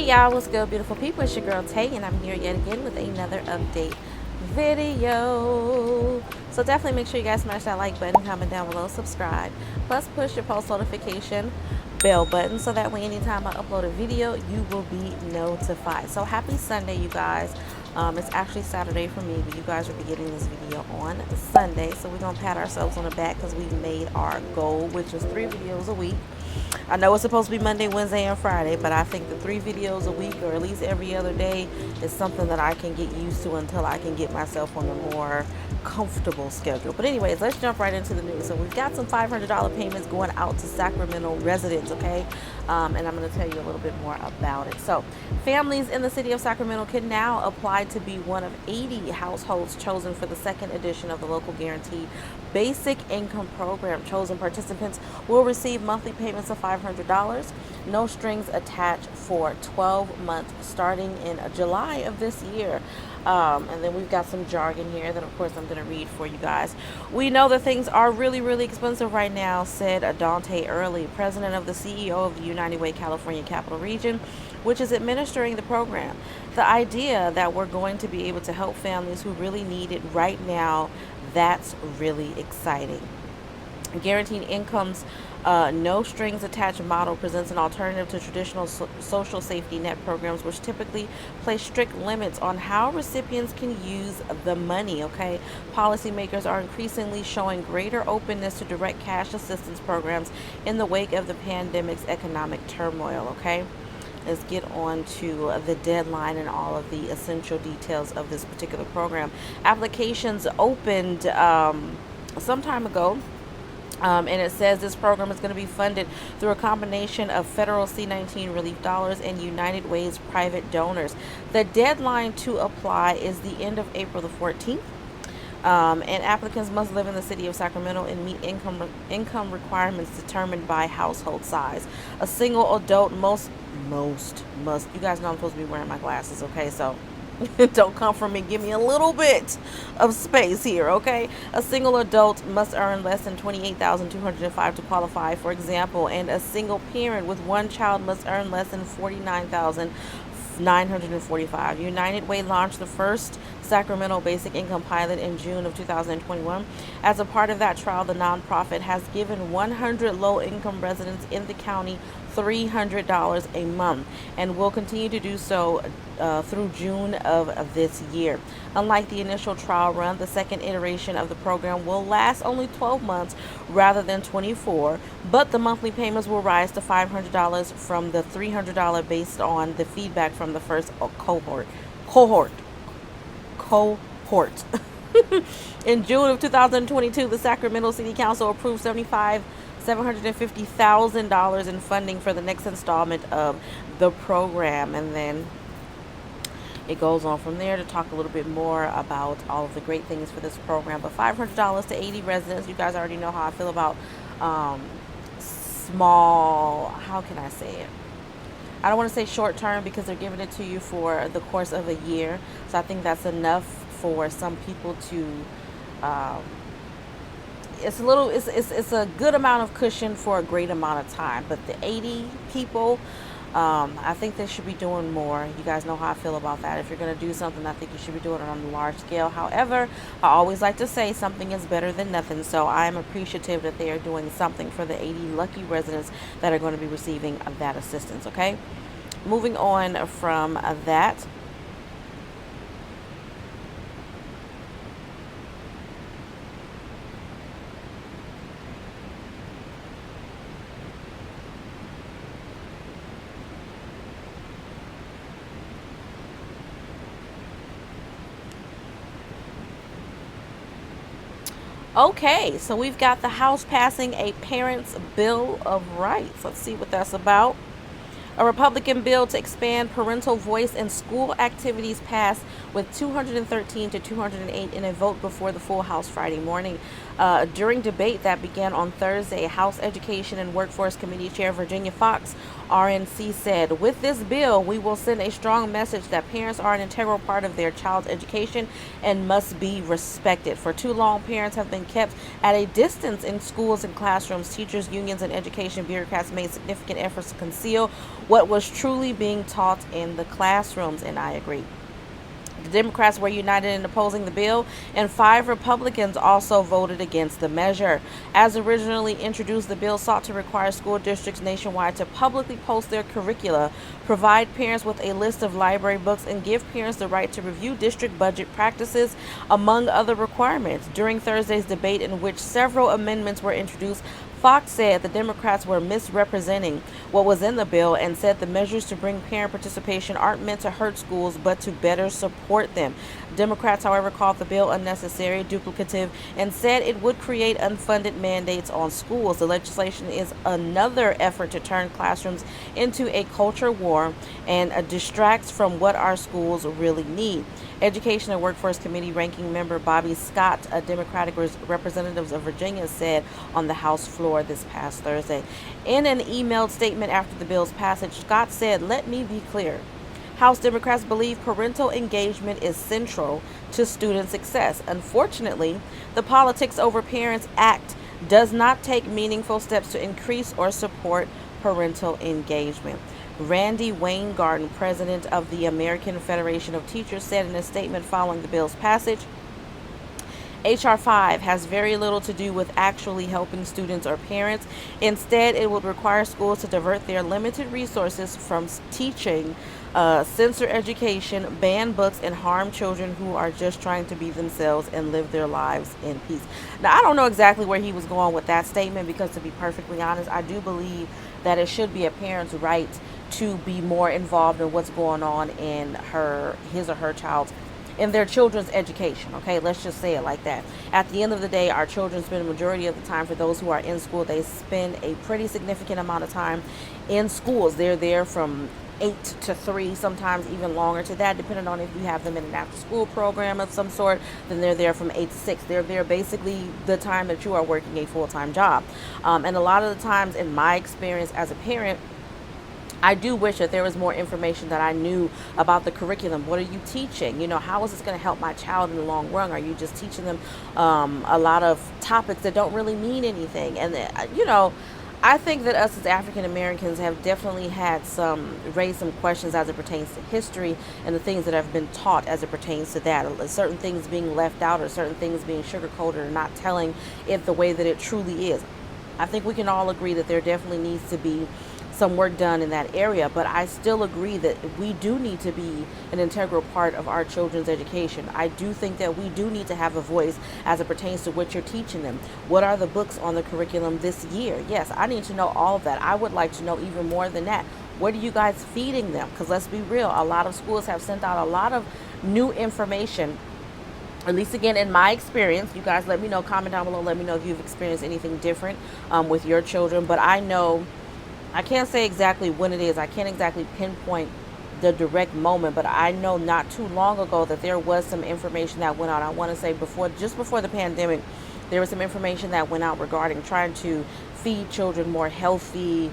Hey y'all, what's good, beautiful people? It's your girl Tay, and I'm here yet again with another update video. So definitely make sure you guys smash that like button, comment down below, subscribe, plus push your post notification bell button so that way anytime I upload a video you will be notified. So happy Sunday, you guys. It's actually Saturday for me, but you guys will be getting this video on Sunday, so we're gonna pat ourselves on the back because we made our goal, which is 3 videos a week. I know it's supposed to be Monday, Wednesday, and Friday, but I think the 3 videos a week, or at least every other day, is something that I can get used to until I can get myself on a more comfortable schedule. But anyways, let's jump right into the news. So we've got some $500 payments going out to Sacramento residents, okay? And I'm going to tell you a little bit more about it. So families in the city of Sacramento can now apply to be one of 80 households chosen for the second edition of the local guaranteed basic income program. Chosen participants will receive monthly payments of $500, no strings attached, for 12 months starting in July of this year. And then we've got some jargon here that of course I'm going to read for you guys. We know that things are really expensive right now, said Dante Early, president of the CEO of the United Way California Capital Region, which is administering the program. The idea that we're going to be able to help families who really need it right now, that's really exciting. Guaranteed Income's no strings attached model presents an alternative to traditional social safety net programs, which typically place strict limits on how recipients can use the money, okay? Policymakers are increasingly showing greater openness to direct cash assistance programs in the wake of the pandemic's economic turmoil, okay? Let's get on to the deadline and all of the essential details of this particular program. Applications opened some time ago. And it says this program is going to be funded through a combination of federal C-19 relief dollars and United Way's private donors. The deadline to apply is the end of April the 14th. And applicants must live in the city of Sacramento and meet income requirements determined by household size. A single adult must. You guys know I'm supposed to be wearing my glasses, okay? So don't come for me. Give me a little bit of space here, okay? A single adult must earn less than $28,205 to qualify, for example, and a single parent with one child must earn less than $49,945. United Way launched the first Sacramento basic income pilot in June of 2021. As a part of that trial, the nonprofit has given 100 low-income residents in the county $300 a month and will continue to do so through June of this year. Unlike the initial trial run, the second iteration of the program will last only 12 months rather than 24, but the monthly payments will rise to $500 from the $300 based on the feedback from the first cohort. In June of 2022, the Sacramento City Council approved $750,000 in funding for the next installment of the program. And then it goes on from there to talk a little bit more about all of the great things for this program. But $500 to 80 residents. You guys already know how I feel about small, how can I say it? I don't want to say short term because they're giving it to you for the course of a year. So I think that's enough for some people to it's a good amount of cushion for a great amount of time. But the 80 people, I think they should be doing more. You guys know how I feel about that. If you're going to do something, I think you should be doing it on a large scale. However, I always like to say something is better than nothing. So I am appreciative that they are doing something for the 80 lucky residents that are going to be receiving that assistance, okay? Moving on from that. Okay, so we've got the House passing a Parents' Bill of Rights. Let's see what that's about. A Republican bill to expand parental voice in school activities passed with 213 to 208 in a vote before the full House Friday morning. During debate that began on Thursday, House Education and Workforce Committee Chair Virginia Fox RNC said, with this bill, we will send a strong message that parents are an integral part of their child's education and must be respected. For too long, parents have been kept at a distance in schools and classrooms. Teachers, unions, and education bureaucrats made significant efforts to conceal what was truly being taught in the classrooms, and I agree. The Democrats were united in opposing the bill, and 5 Republicans also voted against the measure. As originally introduced, the bill sought to require school districts nationwide to publicly post their curricula, provide parents with a list of library books, and give parents the right to review district budget practices, among other requirements. During Thursday's debate, in which several amendments were introduced, Fox said the Democrats were misrepresenting what was in the bill and said the measures to bring parent participation aren't meant to hurt schools but to better support them. Democrats, however, called the bill unnecessary, duplicative, and said it would create unfunded mandates on schools. The legislation is another effort to turn classrooms into a culture war and distracts from what our schools really need. Education and Workforce Committee Ranking Member Bobby Scott, a Democratic representative of Virginia, said on the House floor this past Thursday. In an emailed statement after the bill's passage, Scott said, "Let me be clear. House Democrats believe parental engagement is central to student success. Unfortunately, the Politics Over Parents Act does not take meaningful steps to increase or support parental engagement." Randy Weingarten, president of the American Federation of Teachers, said in a statement following the bill's passage, H.R. 5 has very little to do with actually helping students or parents. Instead, it would require schools to divert their limited resources from teaching, censor education, ban books, and harm children who are just trying to be themselves and live their lives in peace. Now, I don't know exactly where he was going with that statement because, to be perfectly honest, I do believe that it should be a parent's right to be more involved in what's going on in his or her in their children's education. Okay, let's just say it like that. At the end of the day, our children spend the majority of the time, for those who are in school, they spend a pretty significant amount of time in schools. They're there from 8 to 3, sometimes even longer to that, depending on if you have them in an after school program of some sort. Then they're there from 8 to 6. They're there basically the time that you are working a full-time job. And a lot of the times, in my experience as a parent, I do wish that there was more information that I knew about the curriculum. What are you teaching? You know, how is this going to help my child in the long run? Are you just teaching them a lot of topics that don't really mean anything? And, I think that us as African Americans have definitely raised some questions as it pertains to history and the things that have been taught as it pertains to that. Certain things being left out, or certain things being sugar-coated, or not telling it the way that it truly is. I think we can all agree that there definitely needs to be some work done in that area, but I still agree that we do need to be an integral part of our children's education. I do think that we do need to have a voice as it pertains to what you're teaching them. What are the books on the curriculum this year? Yes, I need to know all of that. I would like to know even more than that. What are you guys feeding them? Because let's be real, a lot of schools have sent out a lot of new information. At least, again, in my experience. You guys let me know, comment down below, let me know if you've experienced anything different with your children. But I know, I can't say exactly when it is. I can't exactly pinpoint the direct moment, but I know not too long ago that there was some information that went out. I want to say just before the pandemic, there was some information that went out regarding trying to feed children more healthy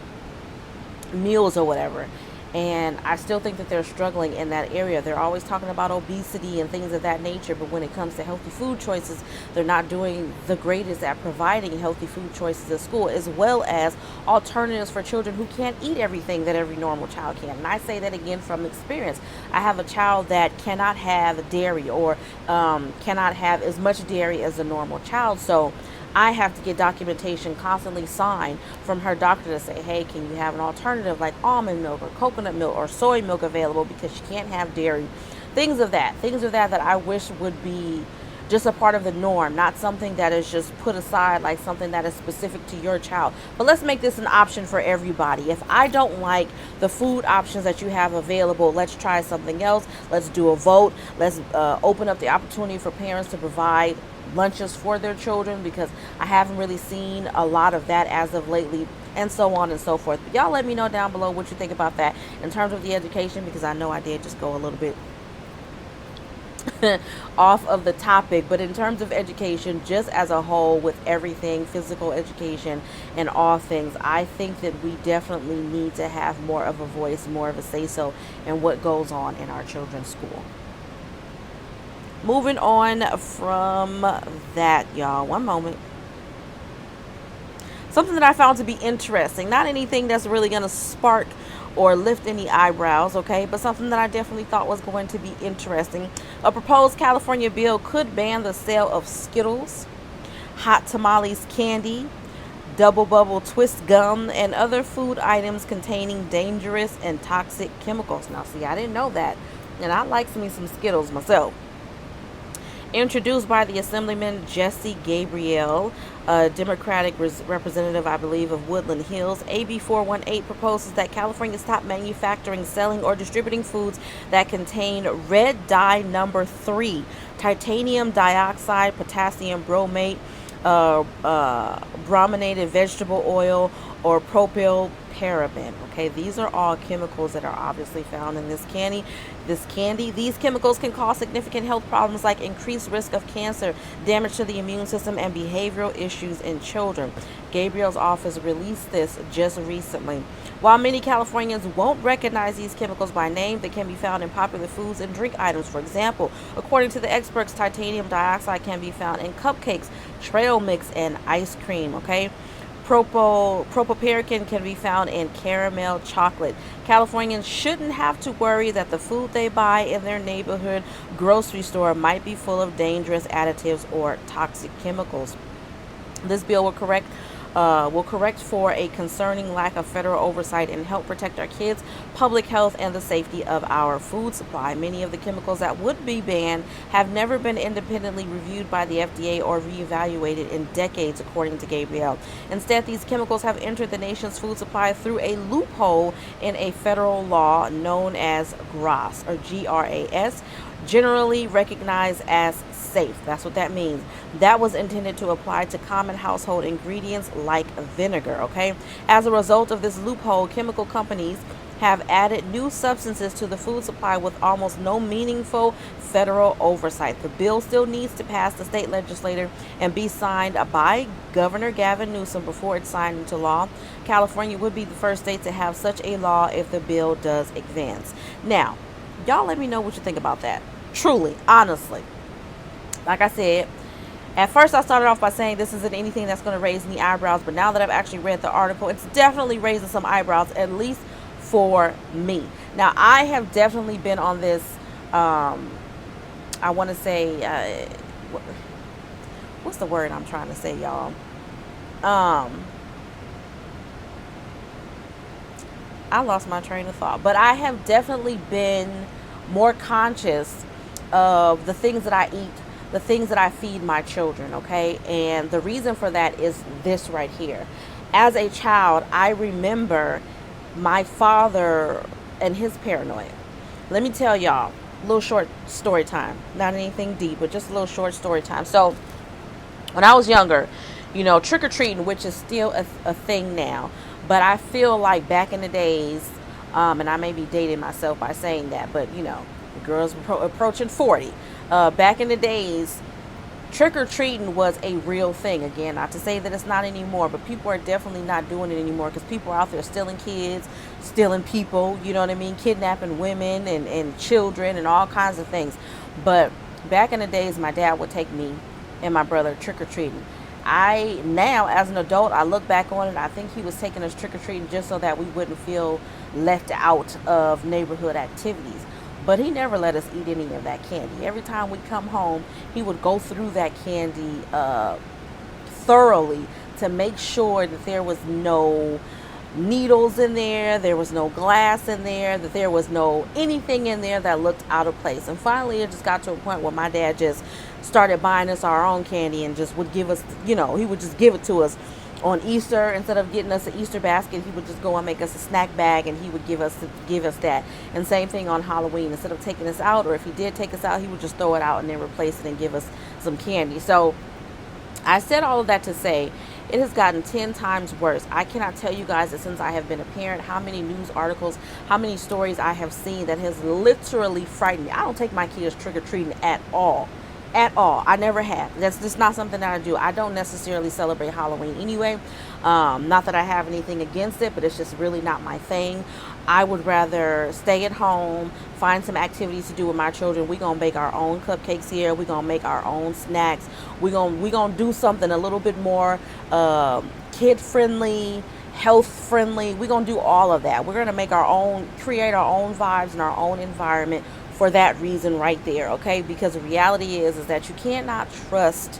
meals or whatever. And I still think that they're struggling in that area. They're always talking about obesity and things of that nature, but when it comes to healthy food choices, they're not doing the greatest at providing healthy food choices at school, as well as alternatives for children who can't eat everything that every normal child can. And I say that again from experience. I have a child that cannot have dairy, or cannot have as much dairy as a normal child. So I have to get documentation constantly signed from her doctor to say, hey, can you have an alternative like almond milk or coconut milk or soy milk available, because she can't have dairy. Things of that that I wish would be just a part of the norm, not something that is just put aside like something that is specific to your child. But let's make this an option for everybody. If I don't like the food options that you have available, let's try something else. Let's do a vote. Let's open up the opportunity for parents to provide lunches for their children, because I haven't really seen a lot of that as of lately, and so on and so forth. But y'all let me know down below what you think about that in terms of the education, because I know I did just go a little bit off of the topic, but in terms of education, just as a whole, with everything, physical education and all things, I think that we definitely need to have more of a voice, more of a say so in what goes on in our children's school. Moving on from that, y'all, one moment. Something that I found to be interesting, not anything that's really going to spark or lift any eyebrows, okay, but something that I definitely thought was going to be interesting. A proposed California bill could ban the sale of Skittles, hot tamales candy, double bubble twist gum, and other food items containing dangerous and toxic chemicals. Now, see, I didn't know that, and I like me some Skittles myself. Introduced by the Assemblyman Jesse Gabriel, a Democratic representative, I believe, of Woodland Hills, AB 418 proposes that California stop manufacturing, selling, or distributing foods that contain red dye number 3, titanium dioxide, potassium bromate, brominated vegetable oil, or propylparaben. Okay, these are all chemicals that are obviously found in this candy. These chemicals can cause significant health problems like increased risk of cancer, damage to the immune system, and behavioral issues in children. Gabriel's office released this just recently. While many Californians won't recognize these chemicals by name, they can be found in popular foods and drink items. For example, according to the experts, titanium dioxide can be found in cupcakes, trail mix, and ice cream. Okay. Propylparaben can be found in caramel chocolate. Californians shouldn't have to worry that the food they buy in their neighborhood grocery store might be full of dangerous additives or toxic chemicals. This bill will correct for a concerning lack of federal oversight and help protect our kids, public health, and the safety of our food supply. Many of the chemicals that would be banned have never been independently reviewed by the FDA or reevaluated in decades, according to Gabriel. Instead, these chemicals have entered the nation's food supply through a loophole in a federal law known as GRAS, or GRAS, generally recognized as safe. That's what that means. That was intended to apply to common household ingredients like vinegar, okay? As a result of this loophole, chemical companies have added new substances to the food supply with almost no meaningful federal oversight. The bill still needs to pass the state legislature and be signed by Governor Gavin Newsom before it's signed into law. California would be the first state to have such a law if the bill does advance. Now, y'all let me know what you think about that. Truly, honestly. Like I said, at first I started off by saying this isn't anything that's going to raise any eyebrows, but now that I've actually read the article, it's definitely raising some eyebrows, at least for me. Now, I have definitely been on this, I want to say, what's the word I'm trying to say, y'all? I lost my train of thought, but I have definitely been more conscious of the things that I eat, the things that I feed my children, okay? And the reason for that is this right here. As a child, I remember my father and his paranoia. Let me tell y'all a little short story time. Not anything deep, but just a little short story time. So when I was younger, you know, trick-or-treating, which is still a thing now, but I feel like back in the days, and I may be dating myself by saying that, but you know, the girls approaching 40. Back in the days, trick-or-treating was a real thing. Again, not to say that it's not anymore, but people are definitely not doing it anymore because people are out there stealing kids, stealing people, you know what I mean, kidnapping women and children and all kinds of things. But back in the days, my dad would take me and my brother trick-or-treating. Now, as an adult, I look back on it, I think he was taking us trick-or-treating just so that we wouldn't feel left out of neighborhood activities. But he never let us eat any of that candy. Every time we come home, he would go through that candy thoroughly to make sure that there was no needles in there was no glass in there, that there was no anything in there that looked out of place. And finally, it just got to a point where my dad just started buying us our own candy and just would give us, you know, he would just give it to us. On Easter, instead of getting us an Easter basket, he would just go and make us a snack bag, and he would give us that. And same thing on Halloween. Instead of taking us out, or if he did take us out, he would just throw it out and then replace it and give us some candy. So I said all of that to say It has gotten 10 times worse. I cannot tell you guys that since I have been a parent, how many news articles, how many stories I have seen that has literally frightened me. I don't take my kids trick-or-treating at all. At all. I never have. That's just not something that I do. I don't necessarily celebrate Halloween anyway. Not that I have anything against it, but it's just really not my thing. I would rather stay at home, find some activities to do with my children. We're going to bake our own cupcakes here. We're going to make our own snacks. We're going to do something a little bit more kid-friendly, health-friendly. We're going to do all of that. We're going to make our own, create our own vibes and our own environment for that reason right there, okay? Because the reality is that you cannot trust,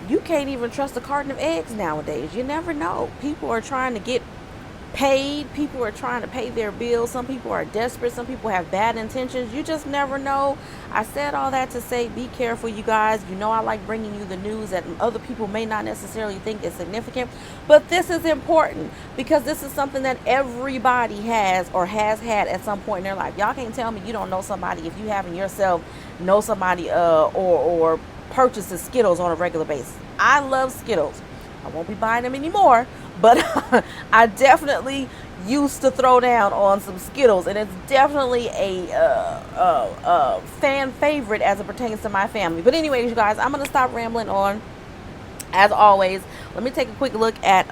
you can't even trust a carton of eggs nowadays. You never know. People are trying to get paid. People are trying to pay their bills. Some people are desperate. Some people have bad intentions. You just never know. I said all that to say, be careful, you guys. You know I like bringing you the news that other people may not necessarily think is significant, but this is important because this is something that everybody has or has had at some point in their life. Y'all can't tell me you don't know somebody if you haven't yourself know somebody or purchases Skittles on a regular basis. I love Skittles. I won't be buying them anymore, but I definitely used to throw down on some Skittles, and it's definitely a fan favorite as it pertains to my family. But anyways, you guys, I'm going to stop rambling on. As always, let me take a quick look at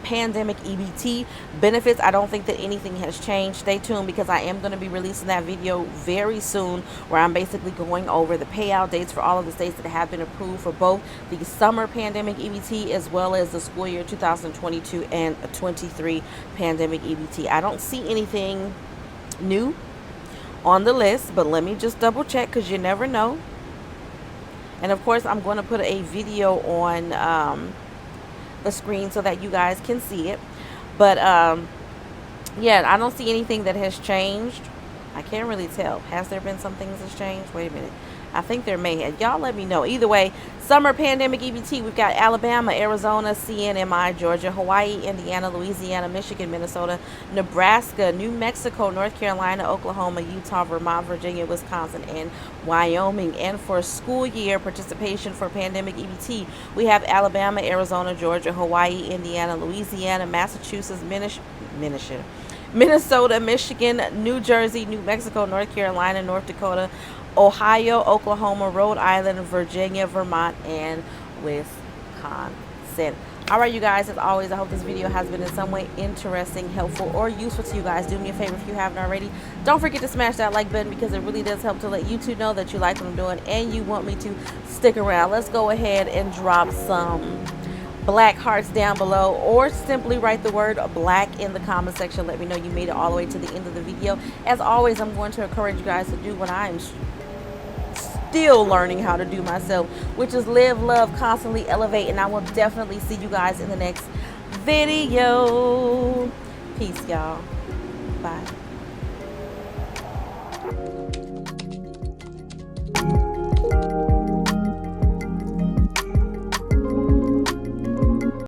pandemic EBT benefits. I don't think that anything has changed. Stay tuned because I am going to be releasing that video very soon where I'm basically going over the payout dates for all of the states that have been approved for both the summer pandemic EBT as well as the school year 2022 and 23 pandemic EBT. I don't see anything new on the list, but let me just double check because you never know. And of course, I'm going to put a video on the screen so that you guys can see it. But yeah, I don't see anything that has changed. I can't really tell. Has there been some things that's changed? Wait a minute. I think there may have. Y'all let me know. Either way, summer pandemic EBT, we've got Alabama, Arizona, CNMI, Georgia, Hawaii, Indiana, Louisiana, Michigan, Minnesota, Nebraska, New Mexico, North Carolina, Oklahoma, Utah, Vermont, Virginia, Wisconsin, and Wyoming. And for school year participation for pandemic EBT, we have Alabama, Arizona, Georgia, Hawaii, Indiana, Louisiana, Massachusetts, Minnesota, Michigan, New Jersey, New Mexico, North Carolina, North Dakota, Ohio, Oklahoma, Rhode Island, Virginia, Vermont, and Wisconsin. All right, you guys, as always, I hope this video has been in some way interesting, helpful, or useful to you guys. Do me a favor if you haven't already. Don't forget to smash that like button because it really does help to let YouTube know that you like what I'm doing and you want me to stick around. Let's go ahead and drop some black hearts down below, or simply write the word black in the comment section. Let me know you made it all the way to the end of the video. As always, I'm going to encourage you guys to do what I am still learning how to do myself, which is live, love, constantly elevate. And I will definitely see you guys in the next video. Peace, y'all. Bye.